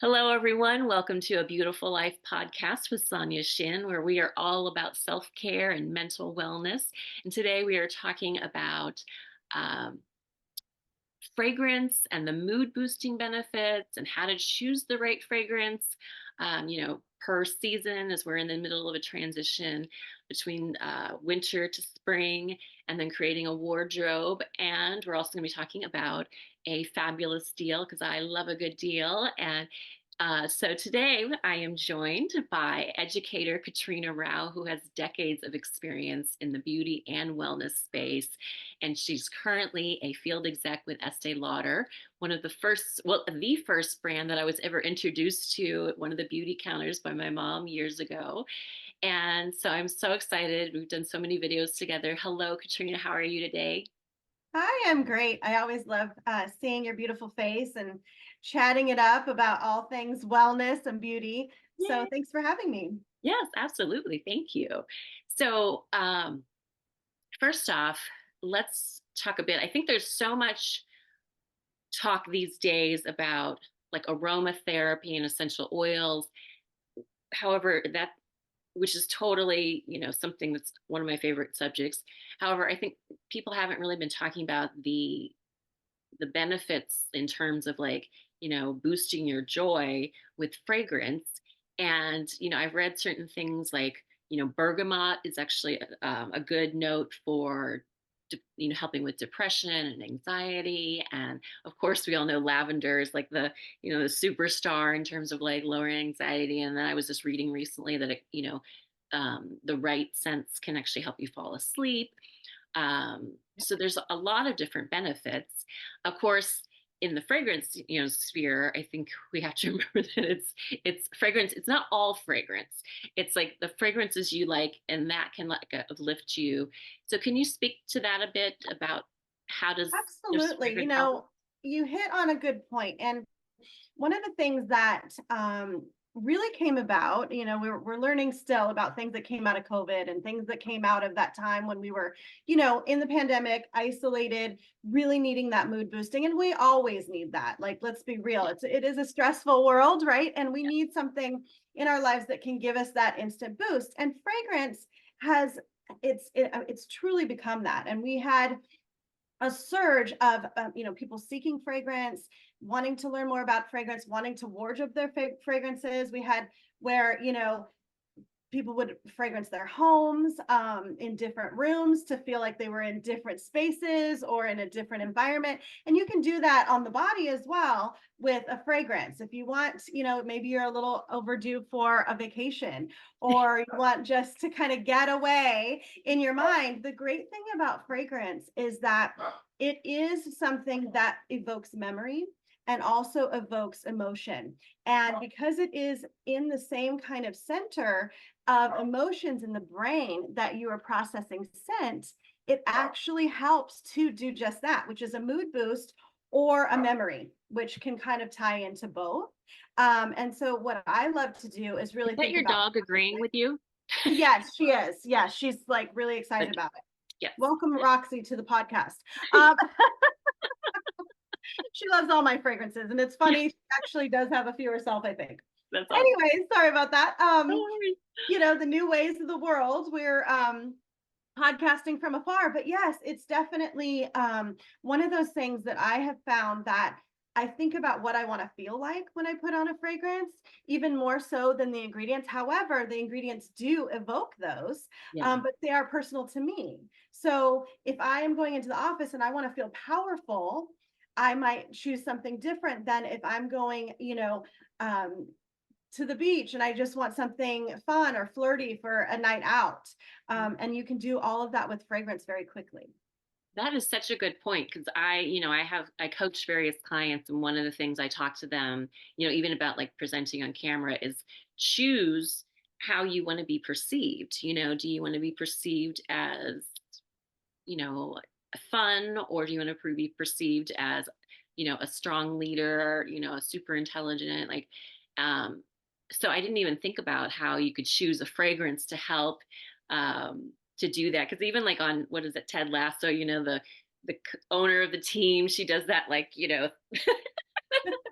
Hello, everyone. Welcome to A Beautiful Life podcast with Sonja Shin, where we are all about self care and mental wellness. And today we are talking about um, fragrance and the mood boosting benefits and how to choose the right fragrance, per season as we're in the middle of a transition between winter to spring and then creating a wardrobe. And we're also going to be talking about a fabulous deal because I love a good deal. And so today I am joined by educator Katrina Rau, who has decades of experience in the beauty and wellness space. And she's currently a field exec with Estee Lauder, one of the first, well, the first brand that I was ever introduced to at one of the beauty counters by my mom years ago. And so I'm so excited. We've done so many videos together. Hello, Katrina. How are you today? Hi, I'm great. I always love seeing your beautiful face and chatting it up about all things wellness and beauty. So Yay. thanks for having me. Yes, absolutely. Thank you. So, first off, let's talk a bit. I think there's so much talk these days about like aromatherapy and essential oils. However, that which is totally, something that's one of my favorite subjects. However, I think people haven't really been talking about the benefits in terms of like, boosting your joy with fragrance. And, I've read certain things like, bergamot is actually a good note for, helping with depression and anxiety. And of course, we all know lavender is like the superstar in terms of like lowering anxiety. And then I was just reading recently that the right scents can actually help you fall asleep. So there's a lot of different benefits. Of course, in the fragrance, sphere, I think we have to remember that it's fragrance. It's not all fragrance. It's like the fragrances you like, and that can like lift you. So can you speak to that a bit about how does Absolutely. fragrance help? You hit on a good point. And one of the things that really came about, we're learning still about things that came out of COVID and things that came out of that time when we were, in the pandemic, isolated, really needing that mood boosting. And we always need that. Like, let's be real. It is a stressful world, right? And we need something in our lives that can give us that instant boost. And fragrance has it's truly become that. And we had a surge of people seeking fragrance, wanting to learn more about fragrance, wanting to wardrobe their fragrances. We had where people would fragrance their homes in different rooms to feel like they were in different spaces or in a different environment. And you can do that on the body as well with a fragrance. If you want, maybe you're a little overdue for a vacation or you want just to kind of get away in your mind. The great thing about fragrance is that it is something that evokes memory and also evokes emotion. And because it is in the same kind of center of emotions in the brain that you are processing scent, it actually helps to do just that, which is a mood boost or a memory, which can kind of tie into both. And so, what I love to do is Is really that think your about. dog agreeing with you? Yes, she is. Yes, she's like really But excited about it. yes, Welcome, Roxy, to the podcast. Um, she loves all my fragrances, and it's funny. She actually does have a few herself, I think. that's awesome. Anyway, sorry about that. No worries. The new ways of the world. We're podcasting from afar, but yes, it's definitely one of those things that I have found that I think about what I want to feel like when I put on a fragrance, even more so than the ingredients. However, the ingredients do evoke those, Yeah. but they are personal to me. So if I am going into the office and I want to feel powerful, I might choose something different than if I'm going, um, to the beach and I just want something fun or flirty for a night out. And you can do all of that with fragrance very quickly. That is such a good point because I coach various clients, and one of the things I talk to them, even about like presenting on camera is choose how you want to be perceived. Do you want to be perceived as, you know, fun, or do you want to be perceived as, a strong leader, a super intelligent, like, um, so I didn't even think about how you could choose a fragrance to help to do that. Because even like on what is it, Ted Lasso, the owner of the team. She does that, like,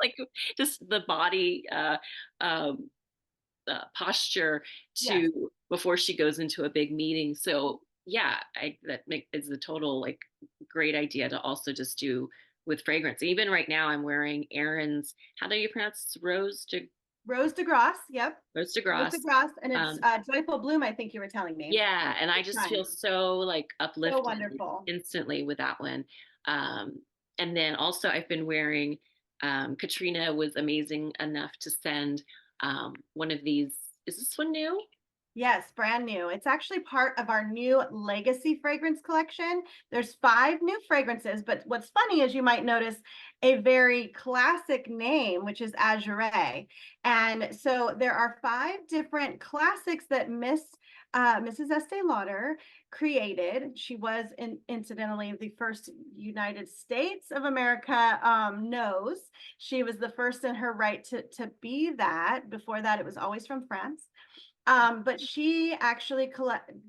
like just the body um, posture Yes. to before she goes into a big meeting. So yeah, is a total like great idea to also just do with fragrance. Even right now, I'm wearing Erin's. How do you pronounce this? Rose de Grasse. Yep. Rose de Rose de Grasse. Grasse. And it's Um, Joyful Bloom, I think you were telling me. yeah, and I Which just one? feel so like So uplifted wonderful. instantly with that one. Um, and then also I've been wearing. Katrina was amazing enough to send one of these. Is this one new? Yes, brand new. It's actually part of our new legacy fragrance collection. There's 5 new fragrances, but what's funny is you might notice a very classic name, which is Azure. And so there are 5 different classics that Mrs. Estee Lauder created. She was incidentally the first United States of America nose. She was the first in her right to be that. Before that, it was always from France. But she actually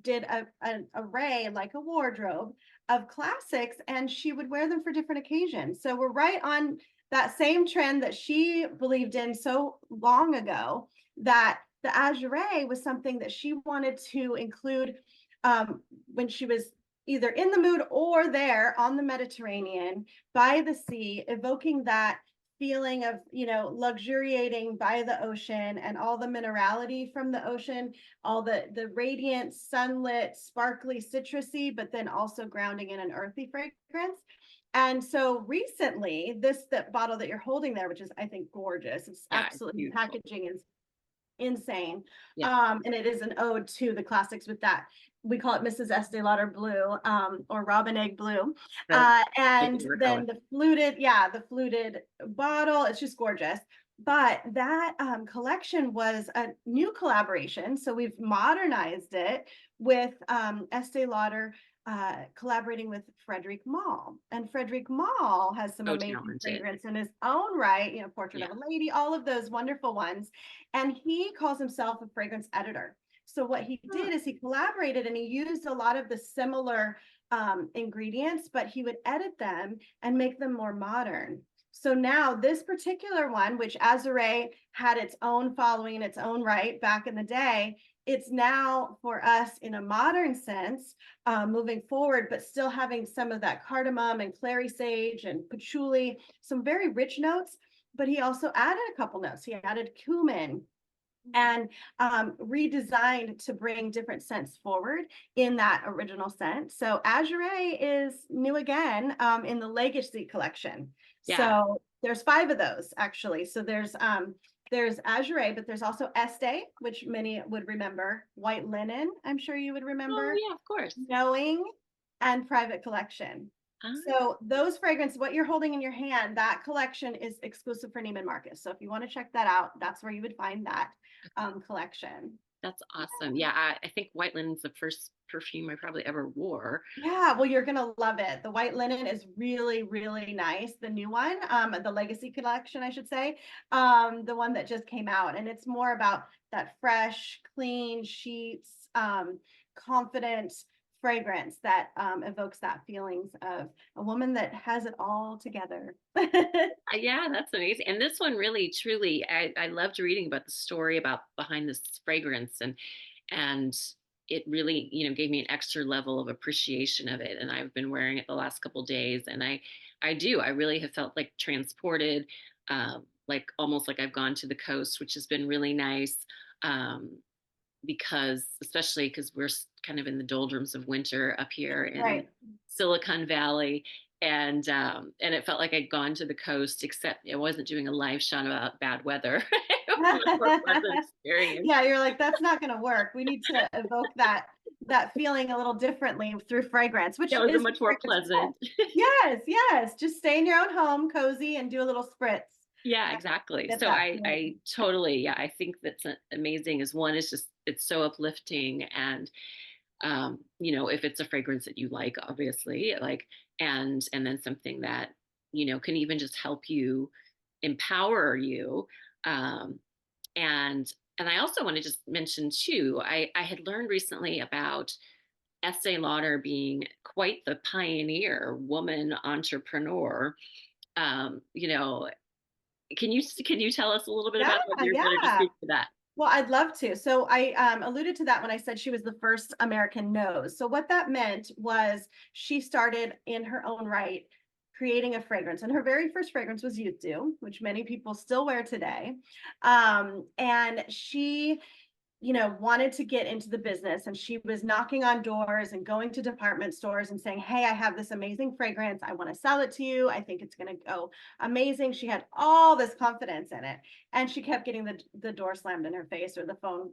did an array, like a wardrobe of classics, and she would wear them for different occasions. So we're right on that same trend that she believed in so long ago, that the Azure was something that she wanted to include when she was either in the mood or there on the Mediterranean by the sea, evoking that feeling of, luxuriating by the ocean and all the minerality from the ocean, all the radiant, sunlit, sparkly, citrusy, but then also grounding in an earthy fragrance. And so recently, the bottle that you're holding there, which is, I think, gorgeous. It's Yeah, it's absolutely, beautiful. packaging is insane. Yeah. And it is an ode to the classics with that. We call it Mrs. Estee Lauder Blue, or Robin Egg Blue. So my And favorite color. then the fluted bottle, it's just gorgeous. But that collection was a new collaboration. So we've modernized it with Estee Lauder collaborating with Frederic Malle. And Frederic Malle has some So amazing talented. fragrance in his own right, Portrait Yeah. of a Lady, all of those wonderful ones. And he calls himself a fragrance editor. So what he Oh, did is he collaborated and he used a lot of the similar ingredients, but he would edit them and make them more modern. So now this particular one, which Azure had its own following in its own right back in the day, it's now for us in a modern sense, moving forward, but still having some of that cardamom and clary sage and patchouli, some very rich notes. But he also added a couple notes. He added cumin and redesigned to bring different scents forward in that original scent. So Azure is new again in the Legacy collection. yeah. So there's 5 of those actually. So there's Azure, but there's also Estee, which many would remember. White Linen, I'm sure you would Oh, remember. yeah, of course. Knowing and Private Collection. Ah, So those fragrances, what you're holding in your hand, that collection is exclusive for Neiman Marcus. So if you want to check that out, that's where you would find that collection. that's awesome. Yeah, I think White Linen's the first perfume I probably ever wore. Yeah, well, you're gonna love it. The White Linen is really, really nice. The new one, the Legacy collection, I should say, the one that just came out, and it's more about that fresh, clean sheets, confident fragrance that evokes that feelings of a woman that has it all together. Yeah, that's amazing. And this one really, truly, I loved reading about the story about behind this fragrance, and it really, gave me an extra level of appreciation of it. And I've been wearing it the last couple days, and I really have felt like transported, like almost like I've gone to the coast, which has been really nice. Um, because especially because we're kind of in the doldrums of winter up here in Right. Silicon Valley, and it felt like I'd gone to the coast, except I wasn't doing a live shot about bad weather. It was a much more pleasant experience. Yeah, you're like, that's not going to work. We need to evoke that feeling a little differently through fragrance, which Yeah, it was a is much what more fragrance is called. pleasant. Yes, yes. Just stay in your own home, cozy, and do a little spritz. Yeah, exactly. Get So that I feeling. totally, yeah, I think that's amazing. Is one is just it's so uplifting, and if it's a fragrance that you like, obviously, like, and then something that can even just help you, empower you, um, and and I also want to just mention too, I had learned recently about Estee Lauder being quite the pioneer woman entrepreneur. You know, can you tell us a little bit Yeah, about that? You're better to yeah. speak to that. Well, I'd love to. So I alluded to that when I said she was the first American nose. So what that meant was she started in her own right creating a fragrance, and her very first fragrance was Youth Dew, which many people still wear today. And she wanted to get into the business, and she was knocking on doors and going to department stores and saying, "Hey, I have this amazing fragrance. I want to sell it to you. I think it's going to go amazing." She had all this confidence in it, and she kept getting the door slammed in her face, or the phone,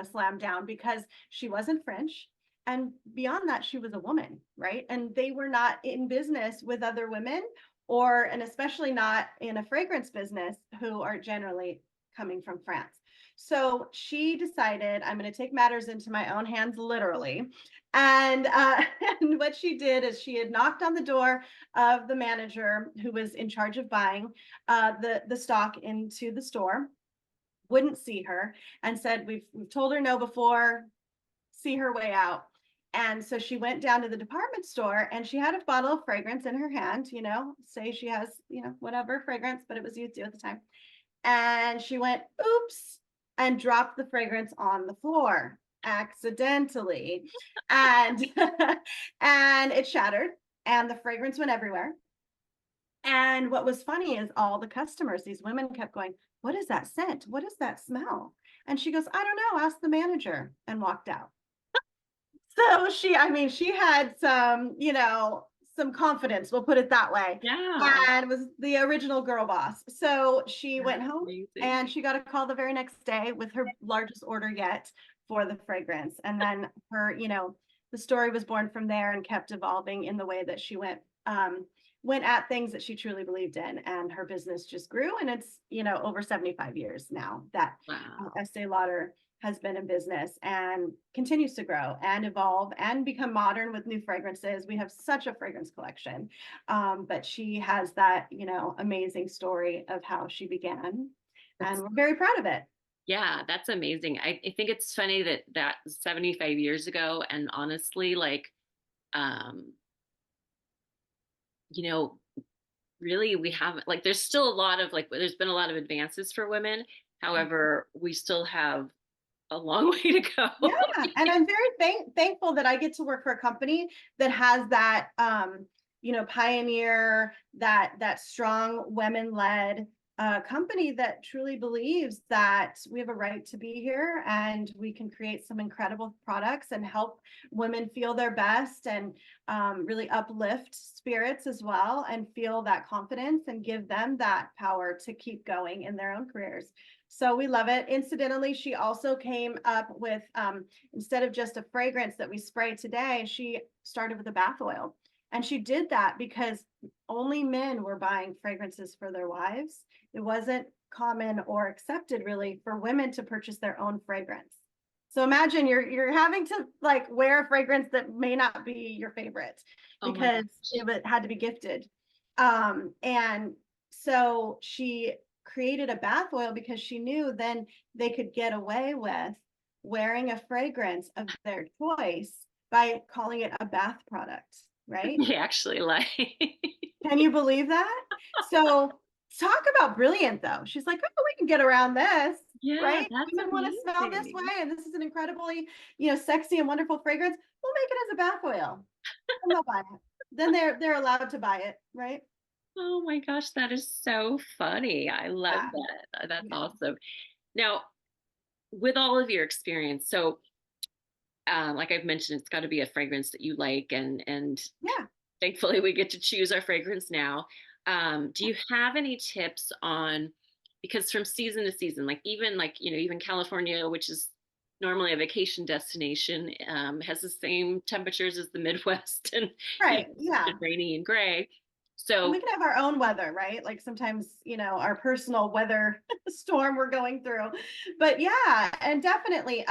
slammed down, because she wasn't French. And beyond that, she was a woman, right? And they were not in business with other women, and especially not in a fragrance business, who are generally coming from France. So she decided, I'm going to take matters into my own hands, literally. And, and what she did is she had knocked on the door of the manager who was in charge of buying the stock into the store, wouldn't see her, and said, we've told her no before, see her way out. And so she went down to the department store, and she had a bottle of fragrance in her hand, say she has, whatever fragrance, but it was Youth Dew at the time. And she went, oops, and dropped the fragrance on the floor accidentally. And and it shattered, and the fragrance went everywhere. And what was funny is all the customers, these women, kept going, "What is that scent? What is that smell?" And she goes, "I don't know, ask the manager," and walked out. So I mean, she had some confidence, we'll put it that way, Yeah, and was the original girl boss. So she went that's home, amazing. and she got a call the very next day with her largest order yet for the fragrance. And then the story was born from there and kept evolving in the way that she went at things that she truly believed in, and her business just grew. And it's over 75 years now that Wow. Estee Lauder has been in business and continues to grow and evolve and become modern with new fragrances. We have such a fragrance collection. But she has that, amazing story of how she began. And That's we're very proud of it. Yeah, that's amazing. I think it's funny that 75 years ago, and honestly, like, um, you know, really we haven't, like, there's still a lot of, like, there's been a lot of advances for women. However, we still have a long way to Yeah, go. and I'm very thankful that I get to work for a company that has that, pioneer, that strong women-led company that truly believes that we have a right to be here, and we can create some incredible products and help women feel their best, and really uplift spirits as well, and feel that confidence and give them that power to keep going in their own careers. So we love it. Incidentally, she also came up with, instead of just a fragrance that we spray today, she started with a bath oil. And she did that because only men were buying fragrances for their wives. It wasn't common or accepted really for women to purchase their own fragrance. So imagine you're having to like wear a fragrance that may not be your favorite Oh my because gosh. it had to be gifted. And so she created a bath oil because she knew then they could get away with wearing a fragrance of their choice by calling it a bath product, right? They actually like, Can you believe that? So talk about brilliant though. She's like, "Oh, we can get around this, yeah, right? that's Women want to smell this amazing. way, and this is an incredibly, sexy and wonderful fragrance. We'll make it as a bath oil, and they'll buy it. Then they're allowed to buy it, right? Oh my gosh, that is so funny. I love Yeah, that. That's yeah, awesome. Now, with all of your experience, so like I've mentioned, it's got to be a fragrance that you like, and yeah. thankfully we get to choose our fragrance now. Do you have any tips on, because from season to season, like even even California, which is normally a vacation destination, has the same temperatures as the Midwest, and Right. it's Yeah. rainy and gray. And we So can have our own weather, right? Like sometimes, our personal weather storm we're going through. But yeah, and definitely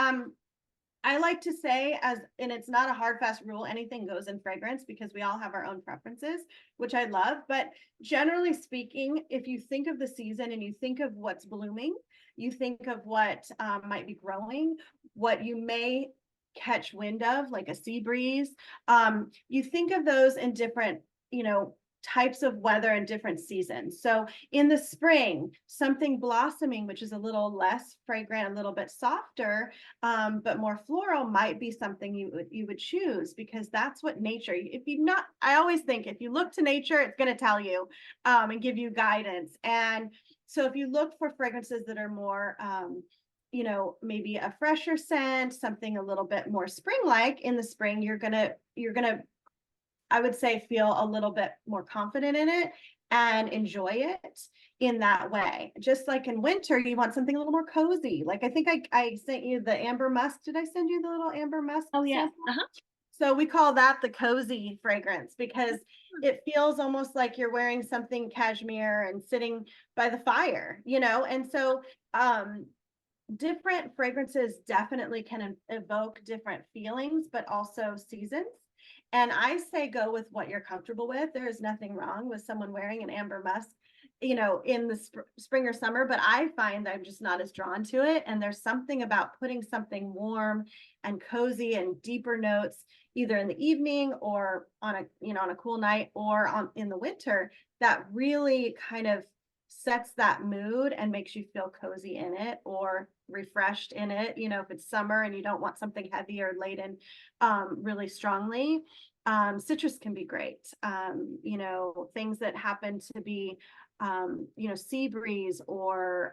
I like to say, and it's not a hard fast rule, anything goes in fragrance because we all have our own preferences, which I love. But generally speaking, if you think of the season and you think of what's blooming, you think of what might be growing, what you may catch wind of, like a sea breeze. You think of those in different, you know, types of weather and different seasons. So in the spring, something blossoming, which is a little less fragrant, a little bit softer, but more floral, might be something you would choose, because that's what nature. If you not, I always think if you look to nature, it's going to tell you, and give you guidance. And so if you look for fragrances that are more, you know, maybe a fresher scent, something a little bit more spring-like in the spring, you're gonna, I would say, feel a little bit more confident in it and enjoy it in that way. Just like in winter, you want something a little more cozy. Like I think I sent you the amber musk. Did I send you the little amber musk Oh yeah. sample? Uh-huh. So we call that the cozy fragrance, because it feels almost like you're wearing something cashmere and sitting by the fire, you know? And so different fragrances definitely can evoke different feelings, but also seasons. And I say go with what you're comfortable with. There is nothing wrong with someone wearing an amber musk, you know, in the spring or summer, but I find that I'm just not as drawn to it. And there's something about putting something warm and cozy and deeper notes, either in the evening or on a, you know, on a cool night, or on in the winter, that really kind of sets that mood and makes you feel cozy in it or refreshed in it. You know, if it's summer and you don't want something heavy or laden really strongly, citrus can be great. You know, things that happen to be, you know, sea breeze, or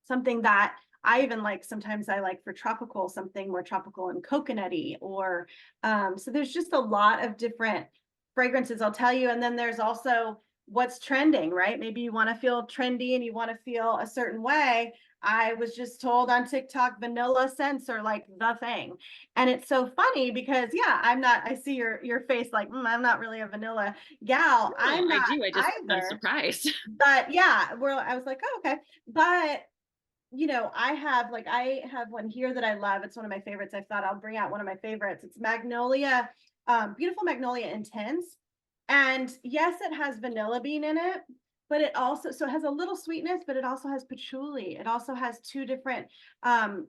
something that I even like, sometimes I like for tropical, something more tropical and coconutty, or so there's just a lot of different fragrances, I'll tell you. And then there's also what's trending, right? Maybe you want to feel trendy and you want to feel a certain way. I was just told on TikTok vanilla scents are like the thing. And it's so funny because yeah, I'm not, I see your face like, I'm not really a vanilla gal. No, I'm I not do. I'm either. surprised. But yeah, well, I was like, oh, okay. But you know, I have one here that I love. It's one of my favorites. I thought I'll bring out one of my favorites. It's Magnolia, Beautiful Magnolia Intense. And yes, it has vanilla bean in it, but it also, so it has a little sweetness, but it also has patchouli. It also has two different um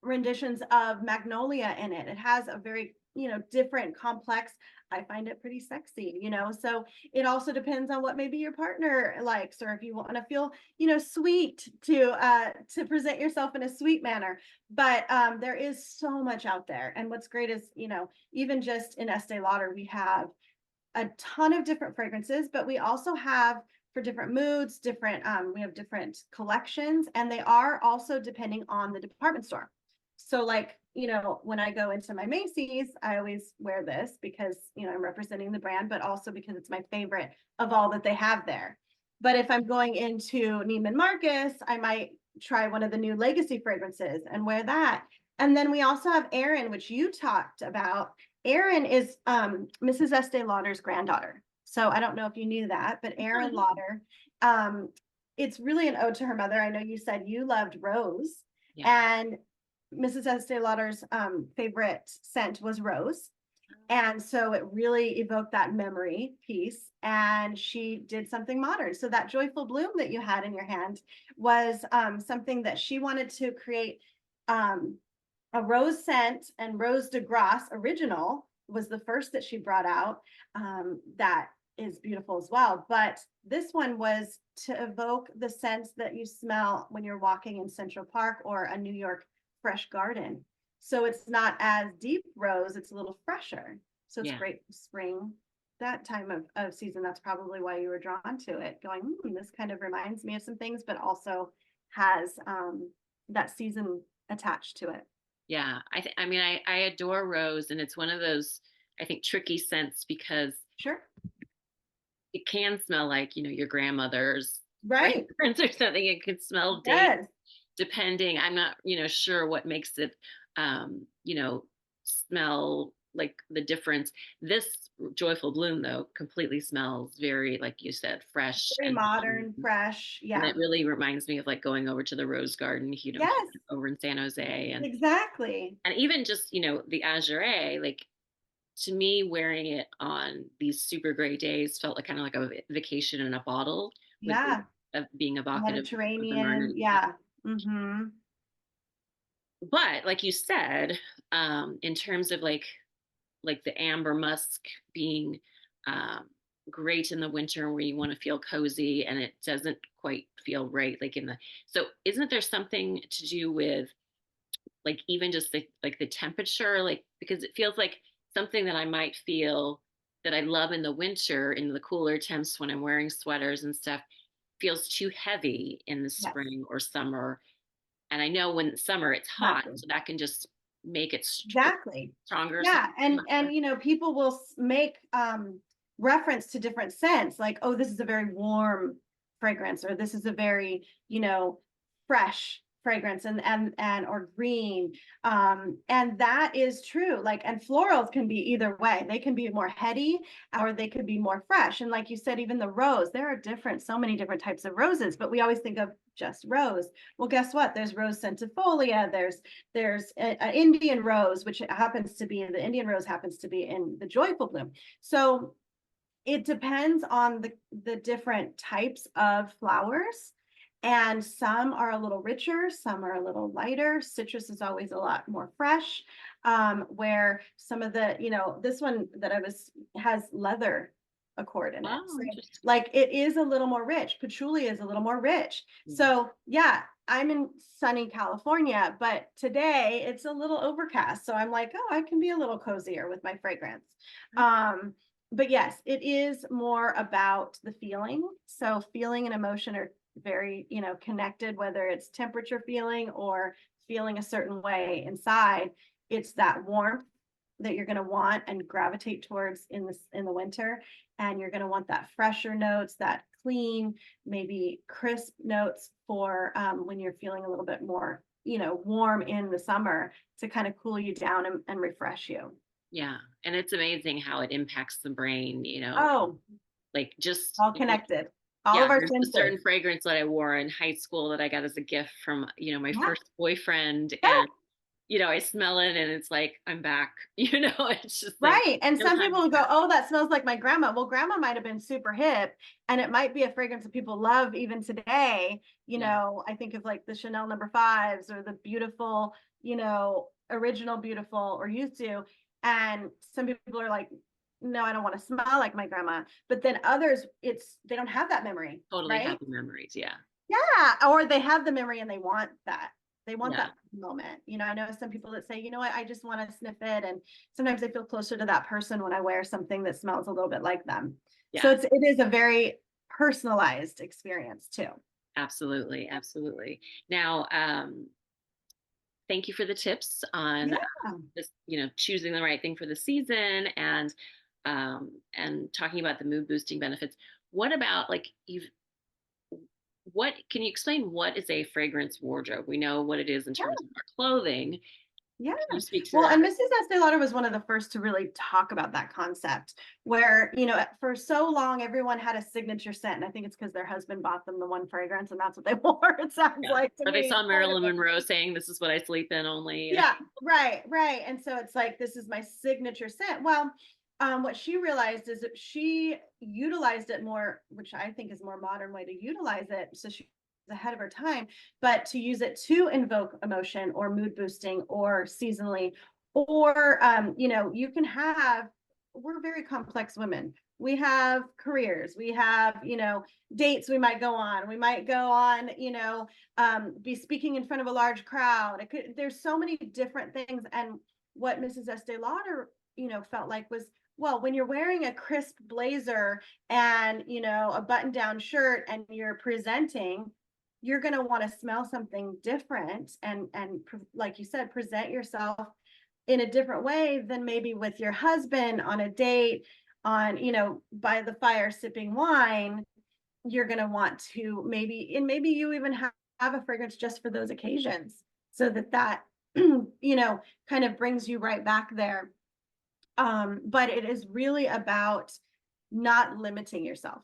renditions of magnolia in it. It has a very, you know, different, complex. I find it pretty sexy, you know. So it also depends on what maybe your partner likes, or if you want to feel, you know, sweet to present yourself in a sweet manner. But there is so much out there. And what's great is, you know, even just in Estee Lauder, we have a ton of different fragrances, but we also have for different moods, different we have different collections, and they are also depending on the department store. So like, you know, when I go into my Macy's, I always wear this because, you know, I'm representing the brand, but also because it's my favorite of all that they have there. But if I'm going into Neiman Marcus, I might try one of the new legacy fragrances and wear that. And then we also have Erin, which you talked about. Erin is Mrs. Estee Lauder's granddaughter. So I don't know if you knew that, but Erin Lauder, um, it's really an ode to her mother. I know you said you loved Rose, Yeah. and Mrs. Estee Lauder's favorite scent was rose. And so it really evoked that memory piece. And she did something modern. So that joyful bloom that you had in your hand was something that she wanted to create, um, a rose scent, and Rose de Grace original was the first that she brought out. That is beautiful as well. But this one was to evoke the scents that you smell when you're walking in Central Park or a New York fresh garden. So it's not as deep rose, it's a little fresher. So it's Yeah. great for spring, that time of season. That's probably why you were drawn to it, going, this kind of reminds me of some things, but also has that season attached to it. Yeah. I mean, I adore rose, and it's one of those, I think, tricky scents because Sure. it can smell like, your grandmother's Right. fragrance or something. It could smell dated, Yes. depending. I'm not, sure what makes it, smell like the difference. This joyful bloom, though, completely smells very, like you said, fresh Very and modern, fresh. and Yeah. it really reminds me of like going over to the Rose Garden, Yes, over in San Jose, exactly. and even just the Azure, like to me, wearing it on these super great days felt like kind of like a vacation in a bottle, with Yeah. of being evocative of the Mediterranean. modern. Yeah. Mm-hmm. but like you said, in terms of like the amber musk being um, great in the winter where you want to feel cozy and it doesn't quite feel right like in the, so isn't there something to do with like even just the temperature, like because it feels like something that I might feel that I love in the winter in the cooler temps when I'm wearing sweaters and stuff feels too heavy in the Yes, spring or summer. And I know when it's summer it's hot, exactly. so that can just make it Exactly. stronger or Yeah, something. and people will make reference to different scents, like, oh, this is a very warm fragrance, or this is a very, fresh fragrance, and or green. And that is true. Like, and florals can be either way. They can be more heady, or they could be more fresh. And like you said, even the rose, there are so many different types of roses, but we always think of just rose. Well, guess what? There's rose centifolia, there's a Indian rose, which happens to be, the Indian rose happens to be in the joyful bloom. So it depends on the different types of flowers. And some are a little richer, some are a little lighter. Citrus is always a lot more fresh. Where some of the, this one that I was has leather accord in it. Oh, So interesting. like it is a little more rich. Patchouli is a little more rich. Mm. So yeah, I'm in sunny California, but today it's a little overcast. So I'm like, oh, I can be a little cozier with my fragrance. Um, but yes, it is more about the feeling. So feeling and emotion are very, connected, whether it's temperature feeling or feeling a certain way inside. It's that warmth that you're going to want and gravitate towards in the winter, and you're going to want that fresher notes, that clean, maybe crisp notes for when you're feeling a little bit more, warm in the summer, to kind of cool you down and refresh you. Yeah. And it's amazing how it impacts the brain, Oh, like just, all connected. All yeah, of our there's a senses. certain fragrance that I wore in high school that I got as a gift from, my Yeah. first boyfriend. Yeah. And, I smell it and it's like, I'm back, it's just like, Right. And no some time people has will go, passed. oh, that smells like my grandma. Well, grandma might have been super hip, and it might be a fragrance that people love even today. Yeah, I think of like the Chanel number 5s, or the beautiful, original beautiful, or used to. And some people are like, no, I don't want to smell like my grandma. But then others, they don't have that memory, totally right? happy memories. Yeah. Yeah, or they have the memory and they want that. They want Yeah. that moment. I know some people that say, you know what, I just want to sniff it. And sometimes I feel closer to that person when I wear something that smells a little bit like them. So Yeah. it is a very personalized experience too. Absolutely. Absolutely. Now, thank you for the tips on Yeah. this, choosing the right thing for the season and talking about the mood boosting benefits. What about like what can you explain what is a fragrance wardrobe? We know what it is in terms of our clothing. Yeah. Can you speak to Well, that? and Mrs. Estee Lauder was one of the first to really talk about that concept, where, for so long, everyone had a signature scent. And I think it's because their husband bought them the one fragrance and that's what they wore. It sounds Yeah. like to Or they me, saw part of Marilyn it. Monroe saying this is what I sleep in only. Yeah, right, right. And so it's like, this is my signature scent. Well, what she realized is that she utilized it more, which I think is a more modern way to utilize it. So she was ahead of her time, but to use it to invoke emotion or mood boosting or seasonally, or you can have, we're very complex women. We have careers, we have, dates we might go on. We might go on, be speaking in front of a large crowd. There's so many different things. And what Mrs. Estee Lauder, felt like was, well, when you're wearing a crisp blazer and, a button down shirt and you're presenting, you're going to want to smell something different, and like you said, present yourself in a different way than maybe with your husband on a date, on, by the fire sipping wine. You're going to want to maybe you even have a fragrance just for those occasions, so that kind of brings you right back there. But it is really about not limiting yourself.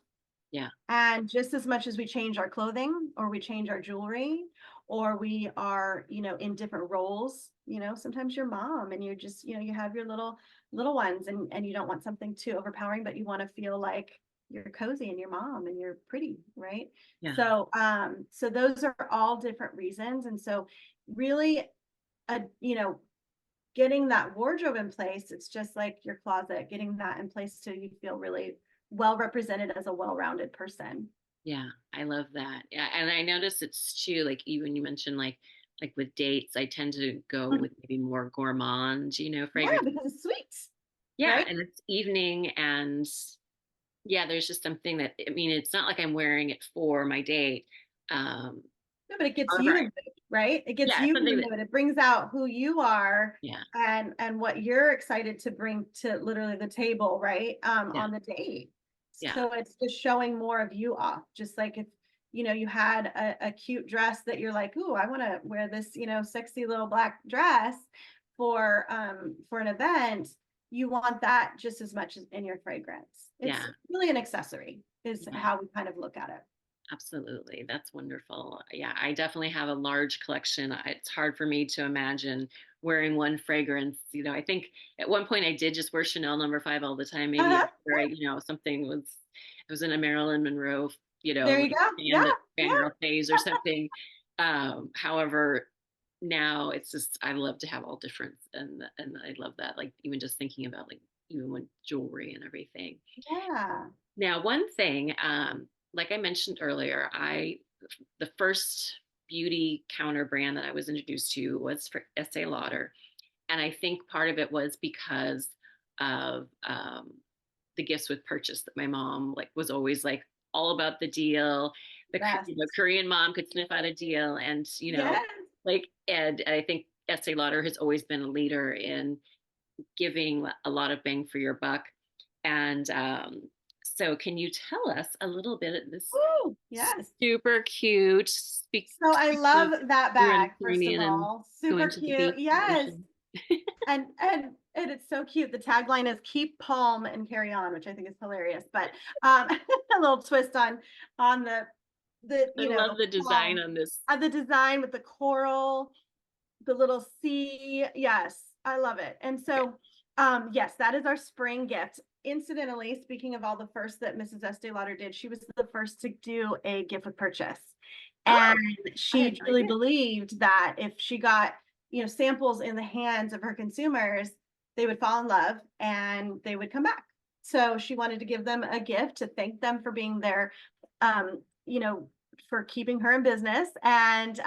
Yeah. And just as much as we change our clothing, or we change our jewelry, or we are, in different roles, sometimes you're mom and you're just, you have your little ones, and you don't want something too overpowering, but you want to feel like you're cozy and you're mom and you're pretty, right? Yeah. So those are all different reasons. And so really, getting that wardrobe in place, it's just like your closet, getting that in place so you feel really well represented as a well-rounded person. Yeah, I love that. Yeah, and I notice it's too, like even you mentioned like with dates, I tend to go Mhm. with maybe more gourmand, Yeah, fragrance. because it's sweet, Yeah, right? and it's evening and yeah, there's just something that I mean, it's not like I'm wearing it for my date. Um, No, but it gets however, you in the mood, right? It gets yeah, you in the something that mood. It brings out who you are yeah, and what you're excited to bring to literally the table, right? yeah, On the date. yeah, So it's just showing more of you off. Just like if you had a cute dress that you're like, ooh, I want to wear this, sexy little black dress for an event, you want that just as much as in your fragrance. It's yeah, really an accessory, is yeah. how we kind of look at it. Absolutely. That's wonderful. Yeah, I definitely have a large collection. It's hard for me to imagine wearing one fragrance. I think at one point I did just wear Chanel number 5 all the time. Maybe Uh-huh. after something I was in a Marilyn Monroe, There you like go. Yeah, yeah. fangirl phase or something. However, now it's just I love to have all different and I love that. Like even just thinking about like even with jewelry and everything. Yeah. Now, one thing, like I mentioned earlier, the first beauty counter brand that I was introduced to was for Estee Lauder, and I think part of it was because of the gifts with purchase that my mom like was always like all about the deal. The Yes. Korean mom could sniff out a deal, and Yes. and I think Estee Lauder has always been a leader in giving a lot of bang for your buck. And so, can you tell us a little bit of this Woo. Yes. super cute, So I speaks of love that bag, first of Mediterranean and all. going Super to the cute. beach and the Yes. ocean? And it's so cute. The tagline is keep calm and carry on, which I think is hilarious. But a little twist on the I love the design calm on this. the design with the coral, the little sea. Yes, I love it. And Okay. so, yes, that is our spring gift. Incidentally, speaking of all the first that Mrs. Estee Lauder did, she was the first to do a gift with purchase. And Oh, I had she no truly idea. believed that if she got, samples in the hands of her consumers, they would fall in love and they would come back. So she wanted to give them a gift to thank them for being there, um, you know, for keeping her in business and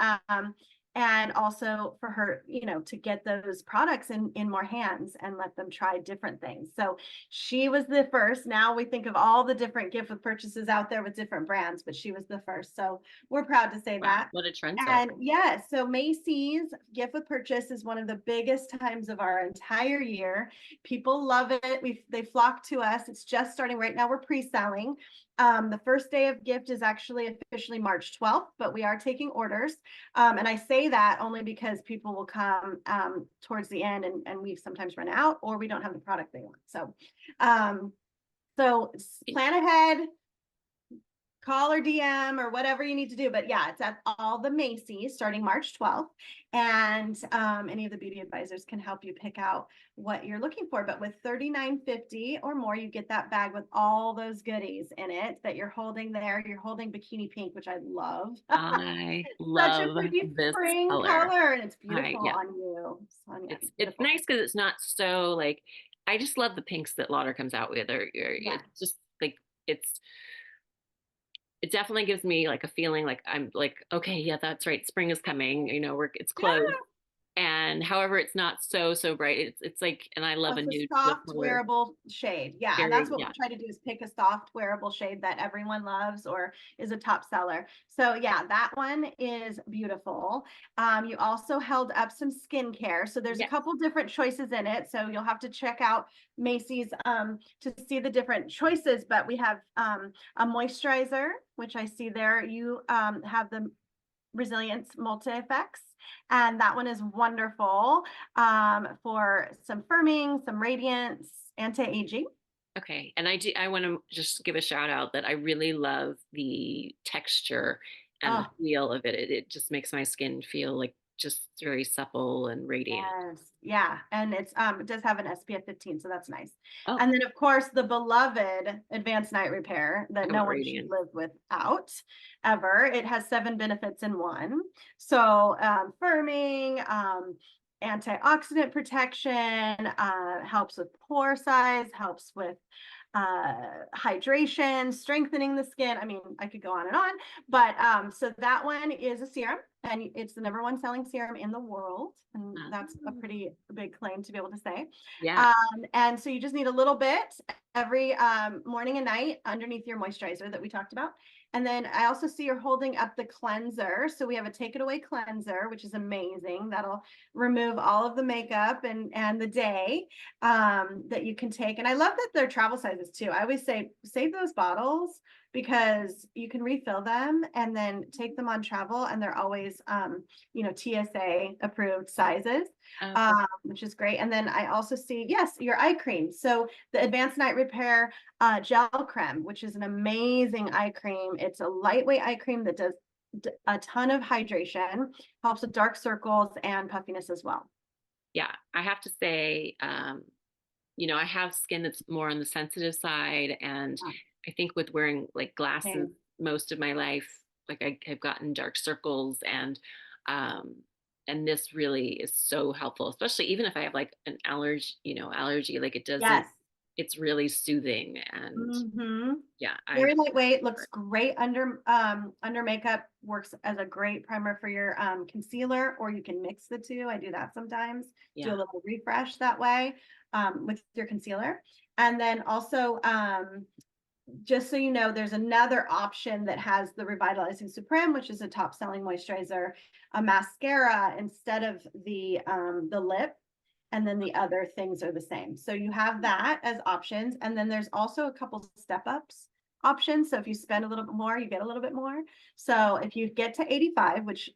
also for her, to get those products in more hands and let them try different things. So she was the first. Now we think of all the different gift with purchases out there with different brands, but she was the first. So we're proud to say Wow, that. what a trendsetter. And yeah, so Macy's gift with purchase is one of the biggest times of our entire year. People love it. They flock to us. It's just starting right now. We're pre-selling. The first day of gift is actually officially March 12th, but we are taking orders. And I say that only because people will come towards the end and we sometimes run out or we don't have the product they want. Um, so plan ahead, call or DM or whatever you need to do. But yeah, it's at all the Macy's starting March 12th. And any of the beauty advisors can help you pick out what you're looking for. But with $39.50 or more, you get that bag with all those goodies in it that you're holding there. You're holding bikini pink, which I love. I Such a love pretty this spring color. color, and it's I beautiful yeah, on you, Sonja. it's Beautiful. nice because it's not so like I just love the pinks that Lauder comes out with. Or Yeah. it's just like it's it definitely gives me like a feeling like I'm like, okay, yeah, that's right. Spring is coming. It's close. Yeah. And however, it's not so bright. It's like, and I love a It's a neutral soft color. wearable shade. Yeah. And Very, that's what we yeah. try to do is pick a soft wearable shade that everyone loves or is a top seller. So yeah, that one is beautiful. You also held up some skincare. So there's a Yes. couple different choices in it. So you'll have to check out Macy's to see the different choices, but we have a moisturizer, which I see there. You have the Resilience Multi Effects. And that one is wonderful for some firming, some radiance, anti-aging. Okay. And I want to just give a shout out that I really love the texture and the Oh, feel of it. It just makes my skin feel like just very supple and radiant. yes. Yeah. And it does have an SPF 15, so that's nice. Oh, And then of course the beloved Advanced Night Repair that talk no about one should radiant. live without ever. It has 7 benefits in one. So firming, antioxidant protection, helps with pore size, helps with hydration, strengthening the skin. I mean, I could go on, but so that one is a serum, and it's the number one selling serum in the world, and that's a Oh, pretty big claim to be able to say. yeah. And so you just need a little bit every morning and night underneath your moisturizer that we talked about. And then I also see you're holding up the cleanser. So we have a take it away cleanser, which is amazing. That'll remove all of the makeup and the day that you can take. And I love that they're travel sizes too. I always say save those bottles because you can refill them and then take them on travel, and they're always TSA approved sizes, Oh, perfect. which is great. And then I also see, yes, your eye cream. So the Advanced Night Repair gel creme, which is an amazing eye cream. It's a lightweight eye cream that does a ton of hydration, helps with dark circles and puffiness as well. Yeah, I have to say, I have skin that's more on the sensitive side, and Yeah, I think with wearing like glasses same. most of my life, like I've gotten dark circles, um, and this really is so helpful, especially even if I have like an allergy, like it doesn't. Yes. It's really soothing, and Mm-hmm. yeah, I. Very lightweight, looks great under makeup, works as a great primer for your concealer, or you can mix the two. I do that sometimes. Do a Yeah. little refresh that way with your concealer. And then also, just so you know, there's another option that has the Revitalizing Supreme, which is a top selling moisturizer, a mascara instead of the lip, and then the other things are the same. So you have that as options. And then there's also a couple step ups options. So if you spend a little bit more, you get a little bit more. So if you get to 85, which,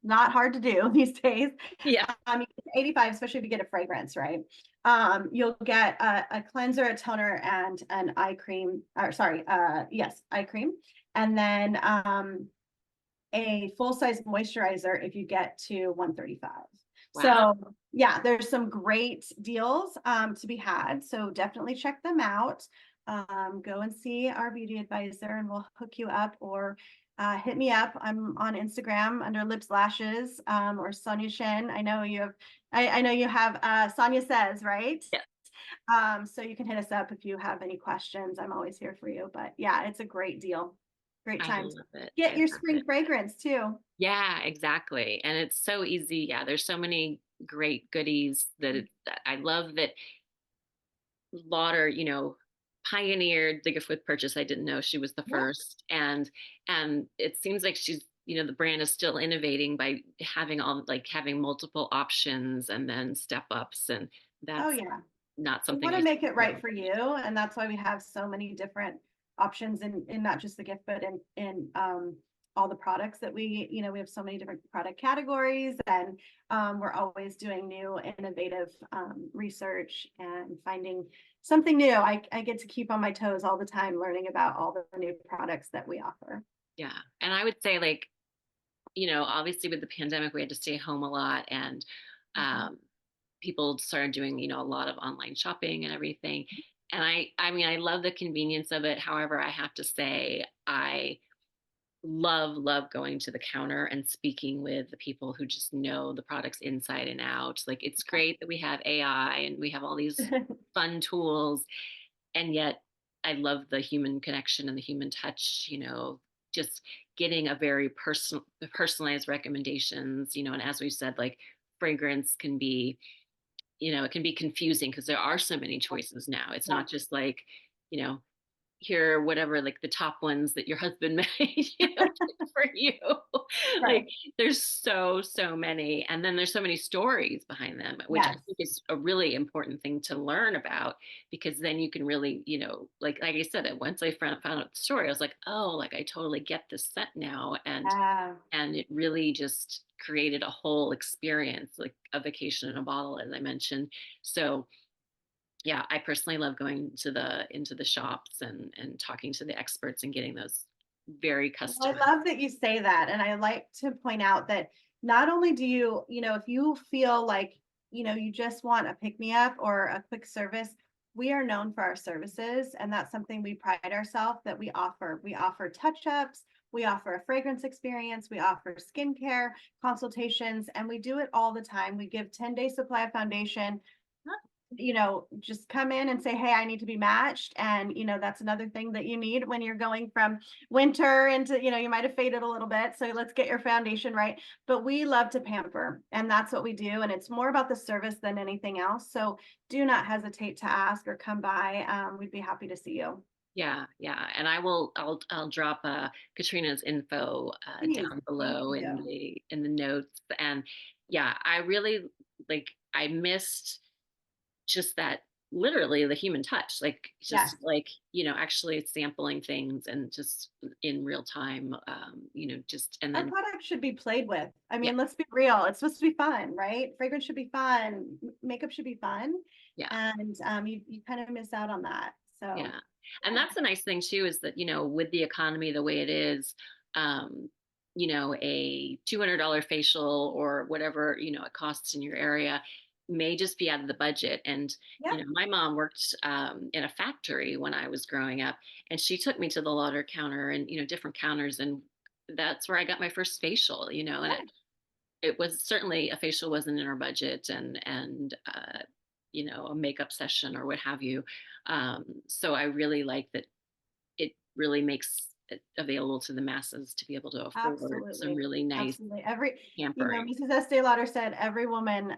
not hard to do these days, Yeah. you get to 85, especially if you get a fragrance, right? You'll get a cleanser, a toner, and an eye cream, or sorry, yes, eye cream. And then a full size moisturizer if you get to 135. Wow. So yeah, there's some great deals to be had. So definitely check them out. Go and see our beauty advisor and we'll hook you up, or hit me up. I'm on Instagram under Lips Lashes, or Sonja Shin. I know you have Sonja Says, right? Yeah. So you can hit us up if you have any questions. I'm always here for you. But yeah, it's a great deal. Great I time to love it. I get your love spring it. fragrance too. Yeah, exactly. And it's so easy. Yeah, there's so many great goodies that I love that Lauder, pioneered the gift with purchase. I didn't know she was the Yeah. first. And it seems like the brand is still innovating by having multiple options and then step ups. And Oh that's yeah. not We something want I to see make it too right for often. you, and that's why we have so many different options in not just the gift, but in all the products that we have so many different product categories, and we're always doing new innovative research and finding something new. I get to keep on my toes all the time, learning about all the new products that we offer. Yeah. And I would say like, obviously with the pandemic, we had to stay home a lot, and Mhm. um, people started doing, a lot of online shopping and everything. And I mean, I love the convenience of it. However, I have to say, I love going to the counter and speaking with the people who just know the products inside and out. Like, it's great that we have AI and we have all these fun tools, and yet I love the human connection and the human touch, just getting a very personalized recommendations, and as we said, like fragrance can be, it can be confusing because there are so many choices now. It's Yeah. not just like, you know, here, whatever, like the top ones that your husband made, for you. Right. Like, there's so many. And then there's so many stories behind them, which I Yes. think is a really important thing to learn about, because then you can really, like I said, once I found out the story, I was like, oh, like I totally get this scent now. And it really just created a whole experience, like a vacation in a bottle, as I mentioned. So yeah, I personally love going to the into the shops and talking to the experts and getting those very Well, customized. I love that you say that. And I like to point out that not only do if you feel like, you just want a pick me up or a quick service, we are known for our services. And that's something we pride ourselves that we offer. We offer touch ups, We offer a fragrance experience. We offer skincare consultations, and we do it all the time. We give 10-day supply of foundation. Just come in and say, hey, I need to be matched. And, that's another thing that you need when you're going from winter into, you might have faded a little bit. So let's get your foundation right. But we love to pamper, and that's what we do. And it's more about the service than anything else. So do not hesitate to ask or come by. We'd be happy to see you. Yeah, yeah. And I'll drop Katrina's info Please. down Thank below in you. the notes. And yeah, I really like I missed just that, literally the human touch, like just Yes. like, actually sampling things and just in real time, just and Our then product should be played with. I yeah, mean, let's be real. It's supposed to be fun, right? Fragrance should be fun. Makeup should be fun. yeah. And you kind of miss out on that. So, Yeah. And yeah. that's the nice thing too, is that, with the economy the way it is, um, a $200 facial or whatever, it costs in your area may just be out of the budget. And, Yeah. my mom worked in a factory when I was growing up, and she took me to the Lauder counter and, different counters. And that's where I got my first facial, and Yeah. it was certainly, a facial wasn't in our budget, and a makeup session or what have you. So I really like that it really makes it available to the masses to be able to afford some Absolutely. really nice Absolutely. pampering. Mrs. Estee Lauder said every woman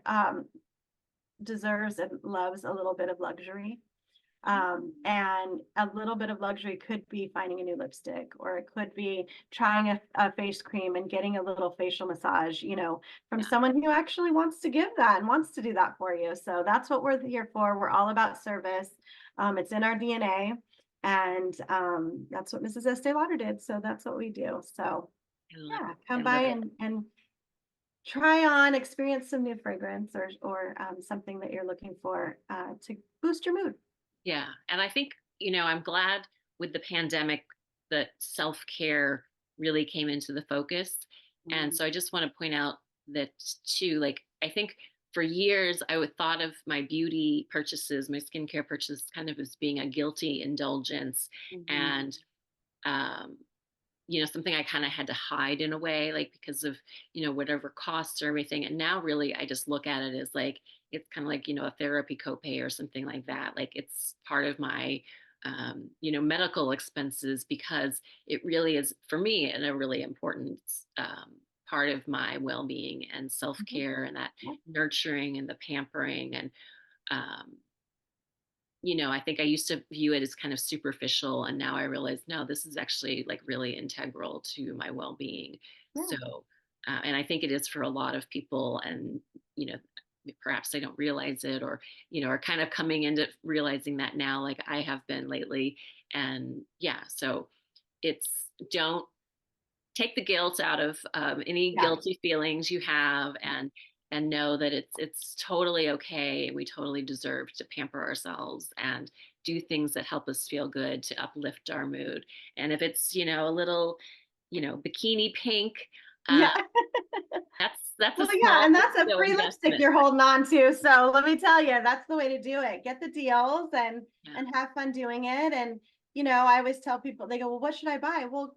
deserves and loves a little bit of luxury. And a little bit of luxury could be finding a new lipstick, or it could be trying a face cream and getting a little facial massage, from Yeah, someone who actually wants to give that and wants to do that for you. So that's what we're here for. We're all about service. It's in our DNA. And that's what Mrs. Estee Lauder did. So that's what we do. So I love yeah, I come by love it. and try on, experience some new fragrance, or something that you're looking for to boost your mood. Yeah. And I think, I'm glad with the pandemic that self-care really came into the focus. And Mm. so I just want to point out that too, like, I think for years I would thought of my beauty purchases, my skincare purchases kind of as being a guilty indulgence. Mhm. And um, something I kind of had to hide in a way, like because of, whatever costs or everything. And now really I just look at it as like, it's kind of like, a therapy copay or something like that. Like it's part of my, medical expenses, because it really is for me and a really important part of my well-being and Mhm. self-care, and that Yeah. nurturing and the pampering. And um, I think I used to view it as kind of superficial, and now I realize, no, this is actually like really integral to my well-being. So, Yeah. and I think it is for a lot of people, and you know, perhaps they don't realize it, or are kind of coming into realizing that now, like I have been lately. And yeah, so it's, don't take the guilt out of any Yeah. guilty feelings you have, and know that it's totally okay. We totally deserve to pamper ourselves and do things that help us feel good, to uplift our mood. And if it's, a little, bikini pink, uh, Yeah. that's a Well, yeah, small and but that's a still free lipstick investment. you're holding on to. So let me tell you, that's the way to do it. Get the deals Yeah, and have fun doing it. And I always tell people, they go, "Well, what should I buy?" Well,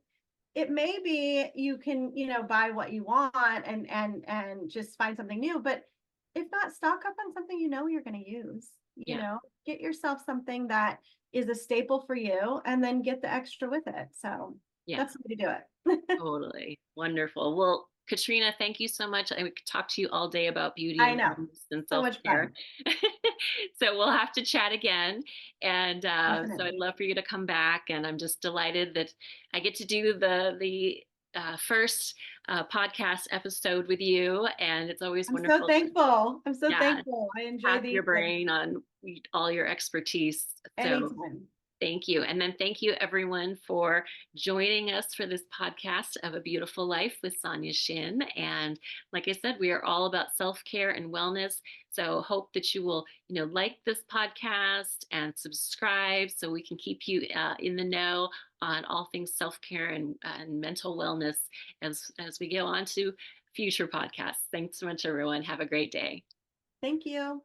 it may be you can, buy what you want and just find something new. But if not, stock up on something you're going to use. yeah, Get yourself something that is a staple for you, and then get the extra with it. So yeah. that's the way to do it. Totally. Wonderful. Well, Katrina, thank you so much. I could talk to you all day about beauty I and know. wellness and So much self-care. fun. So we'll have to chat again. And so I'd Definitely. love for you to come back. And I'm just delighted that I get to do the first podcast episode with you. And it's always I'm so wonderful to, thankful. I'm so yeah, thankful. I enjoy tap these your things brain on all your expertise. So anytime. thank you. And then thank you everyone for joining us for this podcast of A Beautiful Life with Sonja Shin. And like I said, we are all about self-care and wellness. So hope that you will, like this podcast and subscribe, so we can keep you in the know on all things self-care and mental wellness as we go on to future podcasts. Thanks so much, everyone. Have a great day. Thank you.